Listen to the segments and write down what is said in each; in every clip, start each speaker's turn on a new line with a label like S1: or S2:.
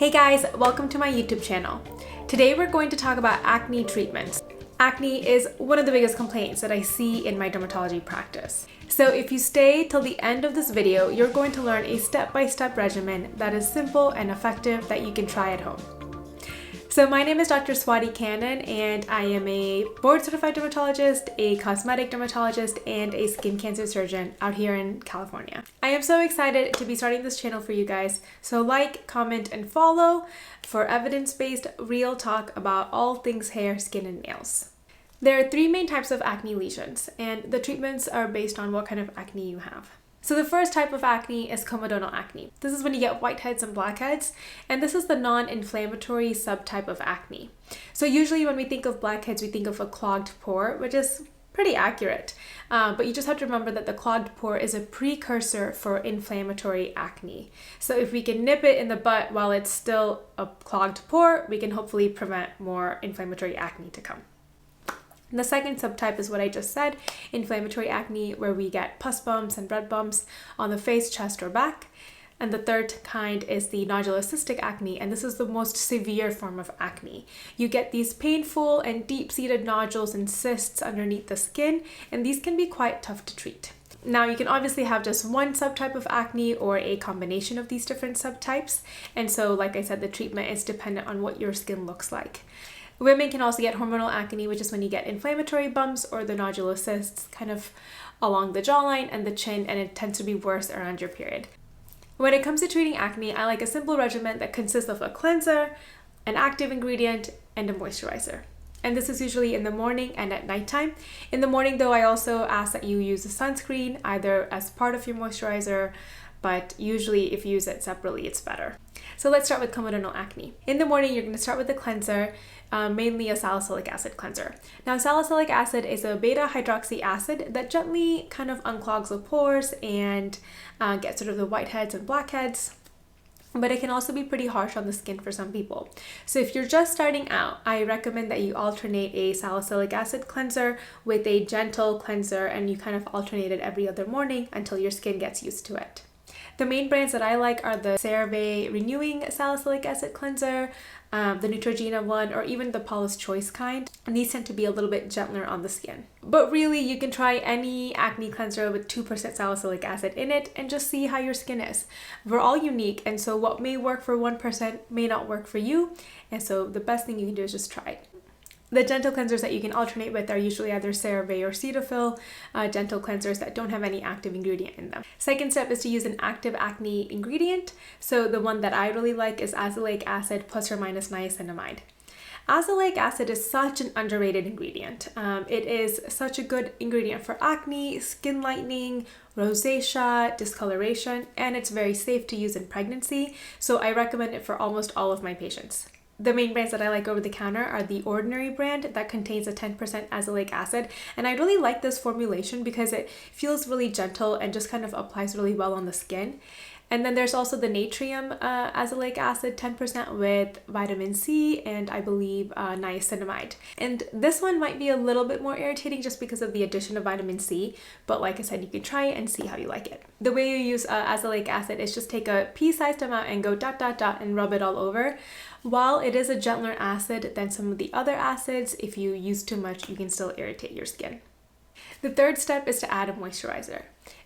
S1: Hey guys, welcome to my YouTube channel. Today we're going to talk about acne treatments. Acne is one of the biggest complaints that I see in my dermatology practice. So if you stay till the end of this video, you're going to learn a step-by-step regimen that is simple and effective that you can try at home. So my name is Dr. Swati Kannan and I am a board-certified dermatologist, a cosmetic dermatologist, and a skin cancer surgeon out here in California. I am so excited to be starting this channel for you guys, so like, comment, and follow for evidence-based real talk about all things hair, skin, and nails. There are three main types of acne lesions, and the treatments are based on what kind of acne you have. So the first type of acne is comedonal acne. This is when you get whiteheads and blackheads, and this is the non-inflammatory subtype of acne. So usually when we think of blackheads, we think of a clogged pore, which is pretty accurate. But you just have to remember that the clogged pore is a precursor for inflammatory acne. So if we can nip it in the butt while it's still a clogged pore, we can hopefully prevent more inflammatory acne to come. The second subtype is what I just said, inflammatory acne, where we get pus bumps and red bumps on the face, chest, or back. And the third kind is the nodular cystic acne, and this is the most severe form of acne. You get these painful and deep-seated nodules and cysts underneath the skin, and these can be quite tough to treat. Now, you can obviously have just one subtype of acne or a combination of these different subtypes. And so, like I said, the treatment is dependent on what your skin looks like. Women can also get hormonal acne, which is when you get inflammatory bumps or the nodular cysts kind of along the jawline and the chin, and it tends to be worse around your period. When it comes to treating acne, I like a simple regimen that consists of a cleanser, an active ingredient, and a moisturizer. And this is usually in the morning and at nighttime. In the morning, though, I also ask that you use a sunscreen either as part of your moisturizer, but usually if you use it separately, it's better. So let's start with comedonal acne. In the morning, you're going to start with the cleanser, mainly a salicylic acid cleanser. Now, salicylic acid is a beta hydroxy acid that gently kind of unclogs the pores and gets rid of the whiteheads and blackheads. But it can also be pretty harsh on the skin for some people. So if you're just starting out, I recommend that you alternate a salicylic acid cleanser with a gentle cleanser, and you kind of alternate it every other morning until your skin gets used to it. The main brands that I like are the Cerave Renewing Salicylic Acid Cleanser, the Neutrogena one, or even the Paula's Choice kind. And these tend to be a little bit gentler on the skin. But really, you can try any acne cleanser with 2% salicylic acid in it and just see how your skin is. We're all unique, and so what may work for one person may not work for you. And so the best thing you can do is just try it. The gentle cleansers that you can alternate with are usually either Cerave or Cetaphil, gentle cleansers that don't have any active ingredient in them. Second step is to use an active acne ingredient. So the one that I really like is azelaic acid plus or minus niacinamide. Azelaic acid is such an underrated ingredient. It is such a good ingredient for acne, skin lightening, rosacea, discoloration, and it's very safe to use in pregnancy. So I recommend it for almost all of my patients. The main brands that I like over the counter are the Ordinary brand that contains a 10% azelaic acid, and I really like this formulation because it feels really gentle and just kind of applies really well on the skin. And then there's also the Natrium Azelaic acid 10% with vitamin C and I believe niacinamide. And this one might be a little bit more irritating just because of the addition of vitamin C, but like I said, you can try it and see how you like it. The way you use azelaic acid is just take a pea-sized amount and go dot dot dot and rub it all over. While it is a gentler acid than some of the other acids, if you use too much, you can still irritate your skin. The third step is to add a moisturizer.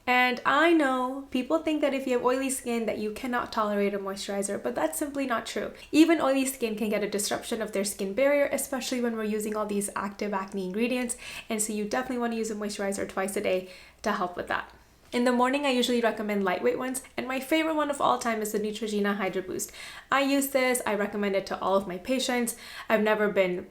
S1: And I know people think that if you have oily skin that you cannot tolerate a moisturizer, but that's simply not true. Even oily skin can get a disruption of their skin barrier, especially when we're using all these active acne ingredients. And so you definitely want to use a moisturizer twice a day to help with that. In the morning, I usually recommend lightweight ones, and my favorite one of all time is the Neutrogena Hydroboost. I use this, I recommend it to all of my patients. I've never been,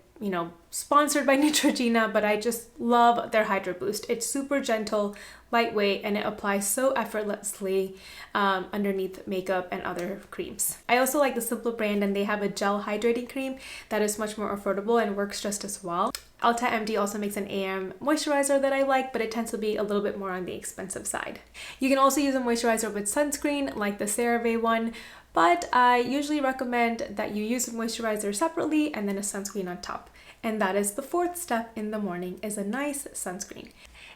S1: sponsored by Neutrogena, but I just love their Hydroboost. It's super gentle, lightweight, and it applies so effortlessly underneath makeup and other creams. I also like the Simple brand, and they have a gel hydrating cream that is much more affordable and works just as well. Elta MD also makes an AM moisturizer that I like, but it tends to be a little bit more on the expensive side. You can also use a moisturizer with sunscreen like the Cerave one, but I usually recommend that you use a moisturizer separately and then a sunscreen on top. And that is the fourth step in the morning, is a nice sunscreen.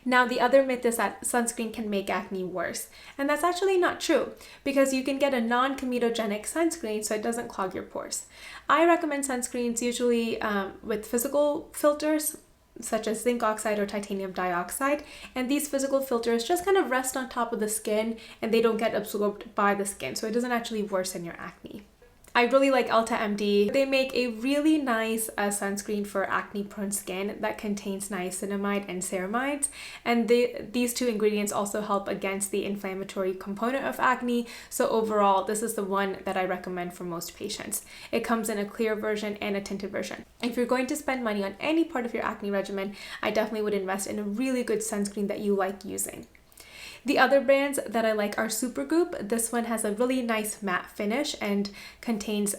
S1: Now, the other myth is that sunscreen can make acne worse, and that's actually not true because you can get a non-comedogenic sunscreen so it doesn't clog your pores. I recommend sunscreens usually with physical filters such as zinc oxide or titanium dioxide, and these physical filters just kind of rest on top of the skin and they don't get absorbed by the skin, so it doesn't actually worsen your acne. I really like Elta MD. They make a really nice sunscreen for acne-prone skin that contains niacinamide and ceramides, and these two ingredients also help against the inflammatory component of acne, so overall this is the one that I recommend for most patients. It comes in a clear version and a tinted version. If you're going to spend money on any part of your acne regimen, I definitely would invest in a really good sunscreen that you like using. The other brands that I like are Supergoop. This one has a really nice matte finish and contains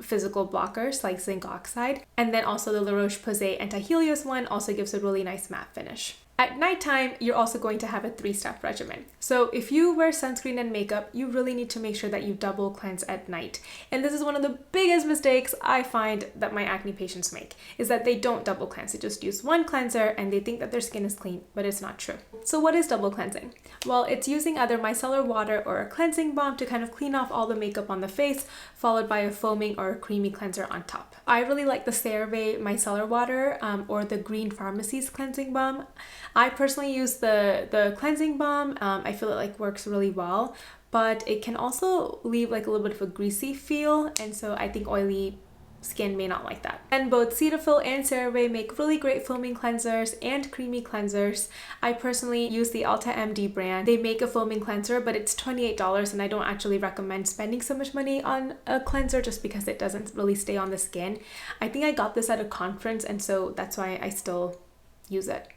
S1: physical blockers like zinc oxide. And then also the Roche Posey Antihelios one also gives a really nice matte finish. At nighttime, you're also going to have a 3-step regimen. So if you wear sunscreen and makeup, you really need to make sure that you double cleanse at night. And this is one of the biggest mistakes I find that my acne patients make, is that they don't double cleanse. They just use one cleanser and they think that their skin is clean, but it's not true. So what is double cleansing? Well, it's using either micellar water or a cleansing balm to kind of clean off all the makeup on the face, followed by a foaming or a creamy cleanser on top. I really like the Cerave micellar water or the Green Pharmacy's cleansing balm. I personally use the cleansing balm. I feel it like works really well, but it can also leave like a little bit of a greasy feel, and so I think oily skin may not like that. And both Cetaphil and Cerave make really great foaming cleansers and creamy cleansers. I personally use the Elta MD brand. They make a foaming cleanser, but it's $28, and I don't actually recommend spending so much money on a cleanser just because it doesn't really stay on the skin. I think I got this at a conference, and so that's why I still use it.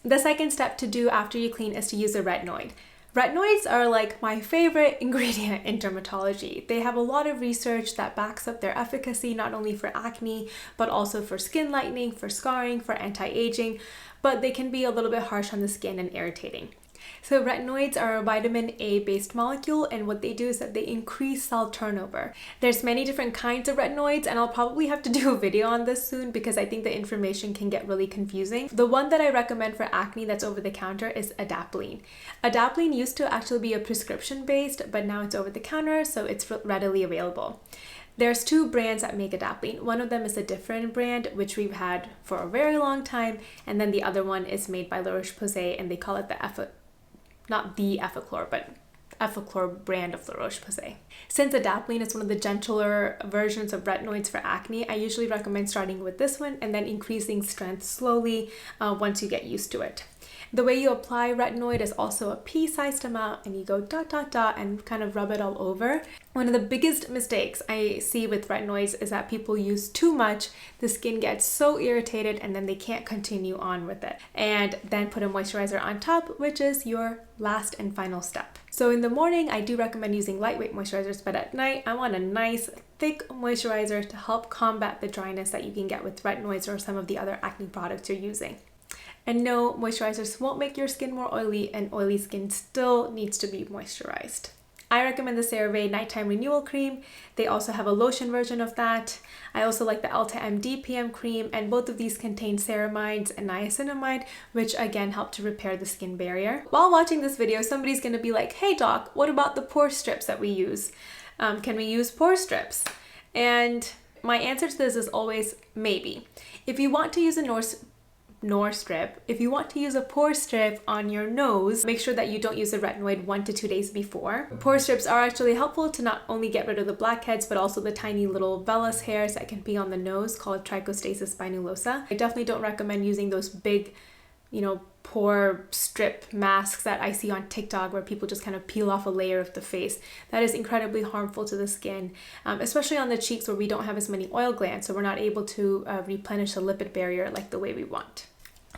S1: The second step to do after you clean is to use a retinoid. Retinoids are like my favorite ingredient in dermatology. They have a lot of research that backs up their efficacy not only for acne, but also for skin lightening, for scarring, for anti-aging, but they can be a little bit harsh on the skin and irritating. So retinoids are a vitamin A based molecule, and what they do is that they increase cell turnover. There's many different kinds of retinoids, and I'll probably have to do a video on this soon because I think the information can get really confusing. The one that I recommend for acne that's over the counter is adapalene. Adapalene used to actually be a prescription based, but now it's over the counter, so it's readily available. There's 2 brands that make adapalene. One of them is a different brand, which we've had for a very long time, and then the other one is made by La Roche-Posay, and they call it not the Effachlor, but Effachlor brand of La Roche-Posay. Since adapalene is one of the gentler versions of retinoids for acne, I usually recommend starting with this one and then increasing strength slowly once you get used to it. The way you apply retinoid is also a pea-sized amount, and you go dot dot dot and kind of rub it all over. One of the biggest mistakes I see with retinoids is that people use too much, the skin gets so irritated, and then they can't continue on with it. And then put a moisturizer on top, which is your last and final step. So in the morning, I do recommend using lightweight moisturizers, but at night, I want a nice thick moisturizer to help combat the dryness that you can get with retinoids or some of the other acne products you're using. And no, moisturizers won't make your skin more oily, and oily skin still needs to be moisturized. I recommend the Cerave Nighttime Renewal Cream. They also have a lotion version of that. I also like the Elta MD PM Cream, and both of these contain ceramides and niacinamide, which again help to repair the skin barrier. While watching this video, somebody's going to be like, hey doc, what about the pore strips that we use? Can we use pore strips? And my answer to this is always maybe. If you want to use a if you want to use a pore strip on your nose, make sure that you don't use a retinoid 1 to 2 days before. Pore strips are actually helpful to not only get rid of the blackheads, but also the tiny little vellus hairs that can be on the nose called trichostasis spinulosa. I definitely don't recommend using those big, pore strip masks that I see on TikTok where people just kind of peel off a layer of the face. That is incredibly harmful to the skin, especially on the cheeks where we don't have as many oil glands, so we're not able to replenish the lipid barrier like the way we want.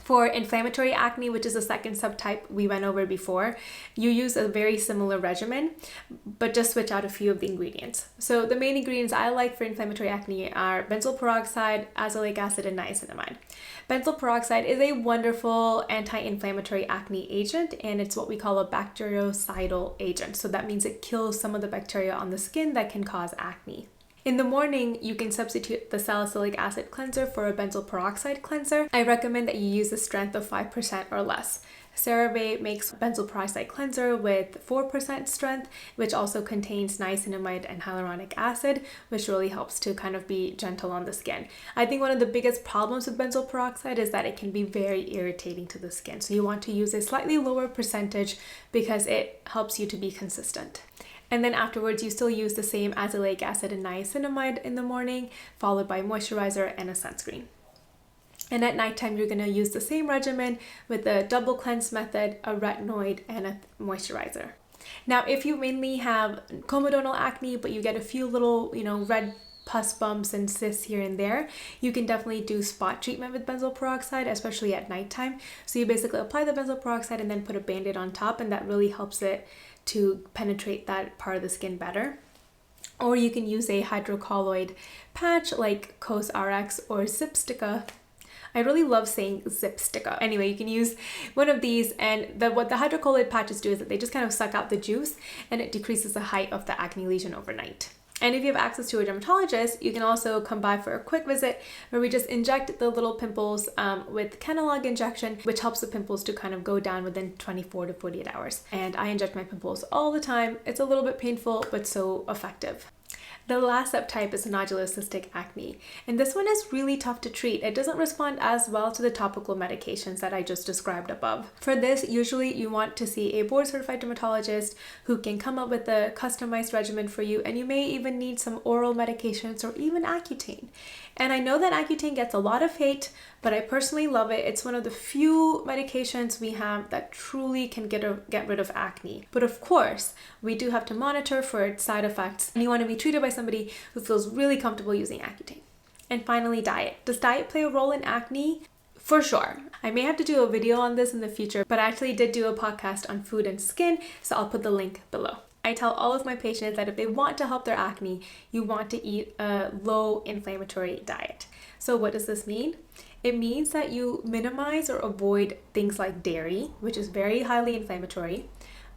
S1: For inflammatory acne, which is the second subtype we went over before, you use a very similar regimen, but just switch out a few of the ingredients. So the main ingredients I like for inflammatory acne are benzoyl peroxide, azelaic acid, and niacinamide. Benzoyl peroxide is a wonderful anti-inflammatory acne agent, and it's what we call a bactericidal agent. So that means it kills some of the bacteria on the skin that can cause acne. In the morning, you can substitute the salicylic acid cleanser for a benzoyl peroxide cleanser. I recommend that you use a strength of 5% or less. Cerave makes benzoyl peroxide cleanser with 4% strength, which also contains niacinamide and hyaluronic acid, which really helps to kind of be gentle on the skin. I think one of the biggest problems with benzoyl peroxide is that it can be very irritating to the skin. So you want to use a slightly lower percentage because it helps you to be consistent. And then afterwards, you still use the same azelaic acid and niacinamide in the morning, followed by moisturizer and a sunscreen. And at nighttime, you're going to use the same regimen with the double cleanse method, a retinoid, and a moisturizer. Now, if you mainly have comedonal acne, but you get a few little, red pus bumps and cysts here and there, you can definitely do spot treatment with benzoyl peroxide, especially at nighttime. So you basically apply the benzoyl peroxide and then put a band-aid on top, and that really helps it to penetrate that part of the skin better. Or you can use a hydrocolloid patch like CosRx or Zipstica. I really love saying Zipstica. Anyway, you can use one of these, and what the hydrocolloid patches do is that they just kind of suck out the juice and it decreases the height of the acne lesion overnight. And if you have access to a dermatologist, you can also come by for a quick visit where we just inject the little pimples with Kenalog injection, which helps the pimples to kind of go down within 24 to 48 hours. And I inject my pimples all the time. It's a little bit painful, but so effective. The last subtype is nodular cystic acne, and this one is really tough to treat. It doesn't respond as well to the topical medications that I just described above. For this, usually you want to see a board-certified dermatologist who can come up with a customized regimen for you, and you may even need some oral medications or even Accutane. And I know that Accutane gets a lot of hate, but I personally love it. It's one of the few medications we have that truly can get rid of acne. But of course, we do have to monitor for its side effects, and you want to be treated by somebody who feels really comfortable using Accutane. And finally, diet. Does diet play a role in acne? For sure. I may have to do a video on this in the future, but I actually did do a podcast on food and skin, so I'll put the link below. I tell all of my patients that if they want to help their acne, you want to eat a low inflammatory diet. So what does this mean? It means that you minimize or avoid things like dairy, which is very highly inflammatory,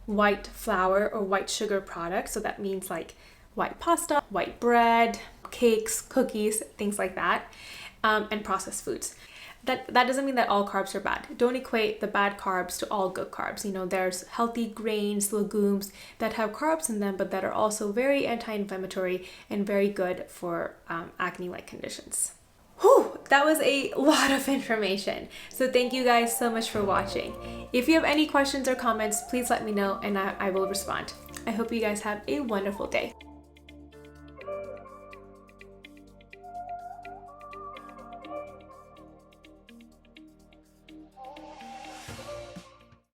S1: white flour or white sugar products. So that means like white pasta, white bread, cakes, cookies, things like that, and processed foods. That doesn't mean that all carbs are bad. Don't equate the bad carbs to all good carbs. There's healthy grains, legumes that have carbs in them, but that are also very anti-inflammatory and very good for acne-like conditions. Whew, that was a lot of information. So thank you guys so much for watching. If you have any questions or comments, please let me know and I will respond. I hope you guys have a wonderful day.